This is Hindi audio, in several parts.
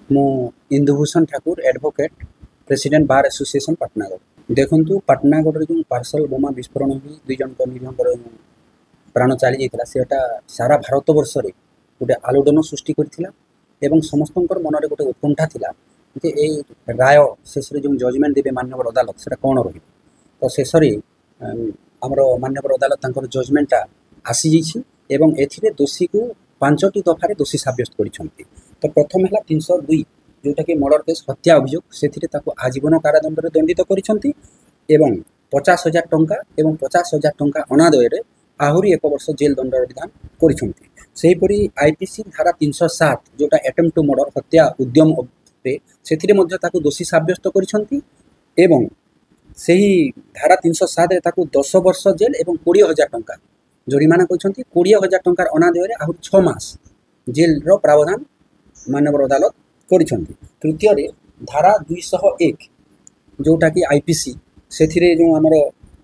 मु Indubhushan Thakur advocate president bar association Patnagarh. देखु पाटनागढ़ जो पार्सल बोमा विस्फोरण हुई दुई जन निजर प्राण चली जाता सेटा सारा भारत वर्ष में गोटे आलोड़न सृष्टि करथिला एवं समस्त मन में गोटे उत्कंठा थिला जे ए राय शेष जो जजमेंट देवे माननीय अदालत से कौन रही तो शेष आमर माननीय अदालत जजमेंटा आसी एवं एथिरे दोषी को 5टी दफारे दोषी साब्यस्त करिसेंती। तो प्रथम है 302 जोटा कि मर्डर केस हत्या अभियोग से आजीवन कारादंड दंडित करिसेंती एवं 50,000 टंका एवं 50,000 टंका अनादय आहरी 1 वर्ष जेल दंड विधान करिसेंती। सेहीपरि आईपीसी धारा 307 जोटा अटेम्प्ट टू मर्डर हत्या उद्यम से दोषी साब्यस्त करिसेंती एवं सही धारा 307 रे 10 वर्ष जेल एवं 20,000 टंका जरिमाना कहते 20,000 टंकार अनादय आहरी 6 मास जेल प्रावधान माननीय अदालत करिसेंती। तृतीय धारा 201 जोटा कि आईपीसी से जो आमर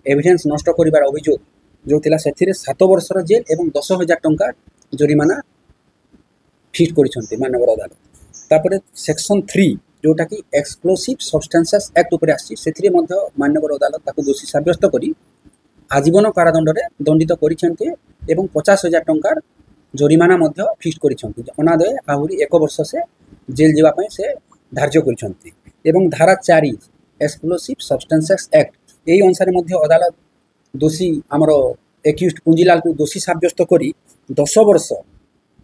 एविडेंस नष्ट करिवार अभियोग जो थिला से 7 वर्षर जेल एवं 10,000 टंका जरिमाना फिक्स करिसेंती माननीय अदालत। तापर सेक्शन 3 जोटा कि एक्सप्लोसिव सब्सटेंसेस एक्ट उपर आसी से माननीय अदालत दोषी साब्यस्त करी आजीवन कारादंड दंडित करिसेंती एवं 50,000 टंकार जरिमाना फिक्स करिसेंती अनादय आहरी 1 वर्ष से जेल जावाई से धार्य करिसेंती। एवं धारा 4 एक्सप्लोसिव सब्सटेंसेस एक्ट यही अनुसार अदालत दोषी आमर एक्यूज्ड पुंजीलाल को दोषी साब्यस्त करी 10 वर्ष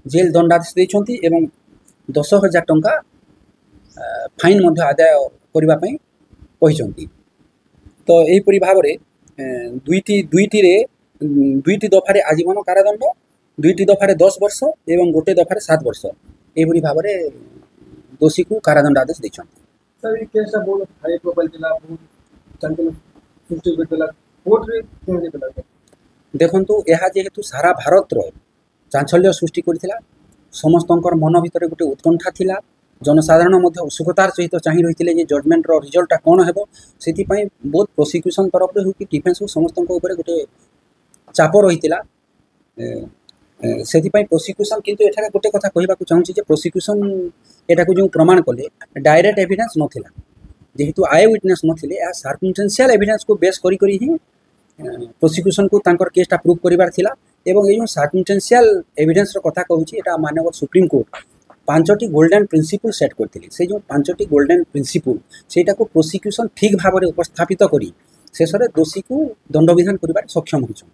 जेल दंडादेश देइछंती एवं 10,000 टंका फाइन आदाय करने कहिसेंती। तो यहीपरि भाव में दुईटी दफारे आजीवन कारादंड 2टी दफारे 10 वर्ष एवं गोटे दफारे 7 वर्ष यहीपरि भाव में दोषी को कारादंड आदेश देइछंती। सर ये केसटा बहुत हाई प्रोफाइल थिला बहुत चंचल सृष्टि करथिला कोर्ट रे केमि थिला देखंतु एहा जेहेतु सारा भारत रो चांचल्य सृष्टि करथिला समस्तंकर मन भितर गोटे उत्कंठा थिला जनसाधारण मध्य उत्सुकतार सहित चाहि रही जे जजमेंट रो रिजल्टा कौन हेबो सेति पई बहुत प्रोसिक्यूशन तरफ रे हो कि डिफेंस को समस्त ऊपर गोटे चाप रहीतिला सेति पई प्रोसिक्यूशन किंतु एठारे गोटे कथा कहबा को चाहूची जे प्रोसिक्यूशन एटा को जो प्रमाण कले डायरेक्ट एविडेंस नथिला जेहेतु आई विटनेस नथिले या सर्कमस्टेंशियल एविडेंस को बेस करी करी ही प्रोसिक्यूशन को तांकर केसटा प्रूव करिवार थिला एवं ए जो सर्कमस्टेंशियल एविडेंस रो कथा कहूची एटा माननीय सुप्रीम कोर्ट 5टी गोल्डन प्रिंसिपल सेट करथिले से जो 5टी गोल्डन प्रिंसिपल सेटा को प्रोसिक्यूशन ठीक भाव में उपस्थापित करी शेष में दोषी को दंड विधान करिवार सक्षम होइछन।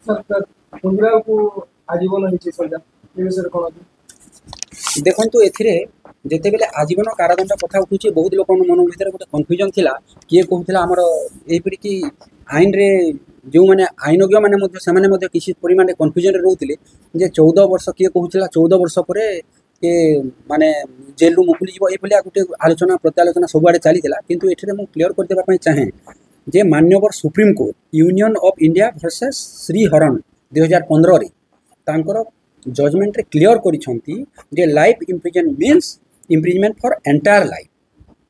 सर पुंजीलाल को आजीवन हिची सजा ए विषय कोन देखंतु एथिरे जेते बेले आजीवन कारादंड कथा उठुची बहुत लोक मन भीतर गोटे कन्फ्यूजन थिला किए कहूला हमर एहिपरि कि आईन रे जो मैंने आईनज्ञ मैंने किसी परिमाण कन्फ्यूजन रोते जे 14 वर्ष किए कहूला 14 वर्ष पर माने जेल रु मुकुली ये गोटे आलोचना प्रत्यालोचना सबुआड़े चली किंतु एठरे मु क्लियर करदेबा चाहे जे माननीय supreme court union of India versus Sriharan 2015 रे तांकर जजमेंट रे क्लियर करिसेंती जे life imprison means imprisonment for entire life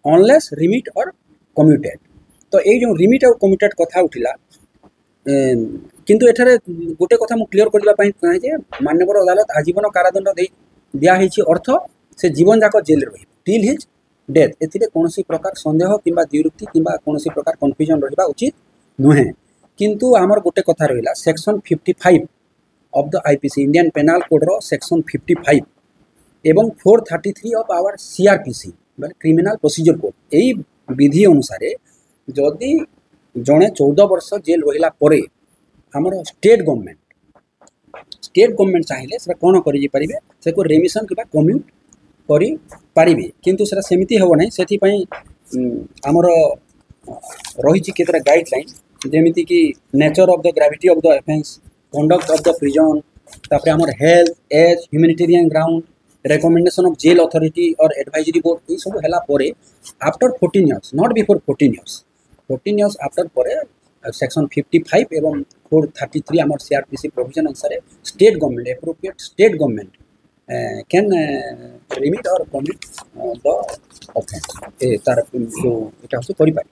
unless remit or commuted. तो ये जो रिमिट और कम्यूटेड कथा उठिला किंतु एठारे गोटे कथा मु क्लियर करबा चाहे जे माननीय अदालत आजीवन कारादंड दिया अर्थ से जीवन जाक जेल रही टिल हिज डेथ एथिरे कोनोसी प्रकार संदेह किंबा द्विरुक्ति किंबा कोनोसी प्रकार कन्फ्यूजन रहिबा उचित नुहे। किंतु आमर गोटे कथा रहिला section 55 of the IPC Indian penal code रो सेक्शन 55 एवं 433 ऑफ आवर सीआरपीसी माने क्रिमिनल प्रोसीजर कोड एई विधि अनुसार जदि जड़े 14 वर्ष जेल रहिला परे हमर स्टेट गवर्नमेंट चाहिए से कौन करें से को रेमिशन कि कम्यूट करें किंतु से सेमती हे ना से आमर रही केतरा गाइडलाइन जेमिति कि nature of the gravity of the offence conduct of the prison तापर आमर health as humanitarian ground recommendation of jail authority और एडवाइजरी बोर्ड ये सब है पर after 14 years not before 14 years after पर सेक्शन 55 एवं 433 आमर सीआरपीसी प्रोविजन अनुसार state government appropriate state government can remit और कमिट द ऑफेंस तार जो एटा करि पारे।